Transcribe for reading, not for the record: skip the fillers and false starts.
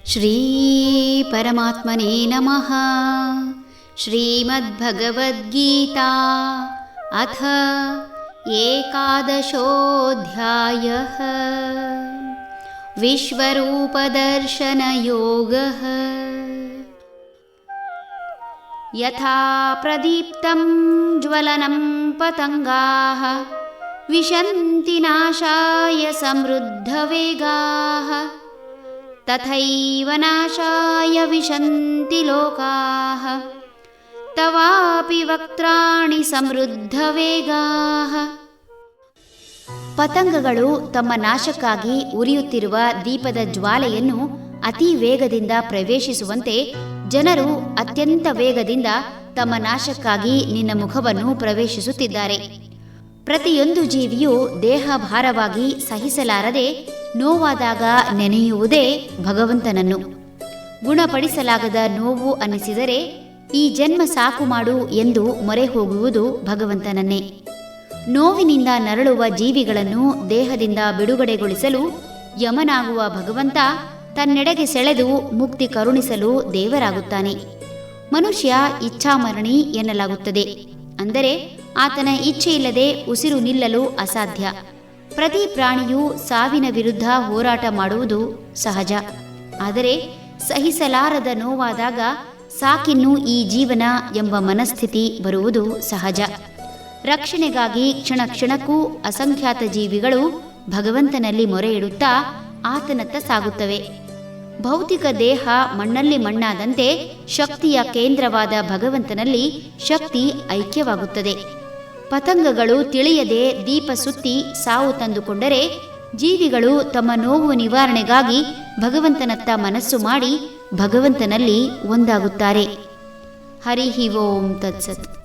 ಶ್ರೀ ಪರಮಾತ್ಮನೇ ನಮಃ. ಶ್ರೀಮದ್ಭಗವದ್ಗೀತಾ ಅಥ ಏಕಾದಶೋऽಧ್ಯಾಯಃ. ವಿಶ್ವರೂಪದರ್ಶನಯೋಗಃ. ಯಥಾ ಪ್ರದೀಪ್ತಂ ಜ್ವಲನಂ ಪತಂಗಾಃ ವಿಶಂತಿ ನಾಶಾಯ ಸಮೃದ್ಧವೇಗಾಃ ತಥೈವ ನಾಶಾಯ ವಿಶಂತಿ ಲೋಕಾಃ ತವಾಪಿ ವಕ್ತ್ರಾಣಿ ಸಮೃದ್ಧವೇಗಾಃ. ಪತಂಗಗಳು ತಮ್ಮ ನಾಶಕ್ಕಾಗಿ ಉರಿಯುತ್ತಿರುವ ದೀಪದ ಜ್ವಾಲೆಯನ್ನು ಅತಿ ವೇಗದಿಂದ ಪ್ರವೇಶಿಸುವಂತೆ ಜನರು ಅತ್ಯಂತ ವೇಗದಿಂದ ತಮ್ಮ ನಾಶಕ್ಕಾಗಿ ನಿನ್ನ ಮುಖವನ್ನು ಪ್ರವೇಶಿಸುತ್ತಿದ್ದಾರೆ. ಪ್ರತಿಯೊಂದು ಜೀವಿಯು ದೇಹ ಭಾರವಾಗಿ ಸಹಿಸಲಾರದೆ ನೋವಾದಾಗ ನೆನೆಯುವುದೇ ಭಗವಂತನನ್ನು. ಗುಣಪಡಿಸಲಾಗದ ನೋವು ಅನ್ನಿಸಿದರೆ ಈ ಜನ್ಮ ಸಾಕು ಮಾಡು ಎಂದು ಮೊರೆ ಹೋಗುವುದು ಭಗವಂತನನ್ನೇ. ನೋವಿನಿಂದ ನರಳುವ ಜೀವಿಗಳನ್ನು ದೇಹದಿಂದ ಬಿಡುಗಡೆಗೊಳಿಸಲು ಯಮನಾಗುವ ಭಗವಂತ ತನ್ನೆಡೆಗೆ ಸೆಳೆದು ಮುಕ್ತಿ ಕರುಣಿಸಲು ದೇವರಾಗುತ್ತಾನೆ. ಮನುಷ್ಯ ಇಚ್ಛಾಮರಣಿ ಎನ್ನಲಾಗುತ್ತದೆ. ಅಂದರೆ ಆತನ ಇಚ್ಛೆಯಿಲ್ಲದೆ ಉಸಿರು ನಿಲ್ಲಲು ಅಸಾಧ್ಯ. ಪ್ರತಿ ಪ್ರಾಣಿಯೂ ಸಾವಿನ ವಿರುದ್ಧ ಹೋರಾಟ ಮಾಡುವುದು ಸಹಜ. ಆದರೆ ಸಹಿಸಲಾರದ ನೋವಾದಾಗ ಸಾಕಿನ್ನು ಈ ಜೀವನ ಎಂಬ ಮನಸ್ಥಿತಿ ಬರುವುದು ಸಹಜ. ರಕ್ಷಣೆಗಾಗಿ ಕ್ಷಣ ಕ್ಷಣಕ್ಕೂ ಅಸಂಖ್ಯಾತ ಜೀವಿಗಳು ಭಗವಂತನಲ್ಲಿ ಮೊರೆ ಇಡುತ್ತಾ ಆತನತ್ತ ಸಾಗುತ್ತವೆ. ಭೌತಿಕ ದೇಹ ಮಣ್ಣಲ್ಲಿ ಮಣ್ಣಾದಂತೆ ಶಕ್ತಿಯ ಕೇಂದ್ರವಾದ ಭಗವಂತನಲ್ಲಿ ಶಕ್ತಿ ಐಕ್ಯವಾಗುತ್ತದೆ. ಪತಂಗಗಳು ತಿಳಿಯದೆ ದೀಪ ಸುತ್ತಿ ಸಾವು ತಂದುಕೊಂಡರೆ ಜೀವಿಗಳು ತಮ್ಮ ನೋವು ನಿವಾರಣೆಗಾಗಿ ಭಗವಂತನತ್ತ ಮನಸ್ಸು ಮಾಡಿ ಭಗವಂತನಲ್ಲಿ ಒಂದಾಗುತ್ತಾರೆ. ಹರಿ ಓಂ ತತ್ಸತ್.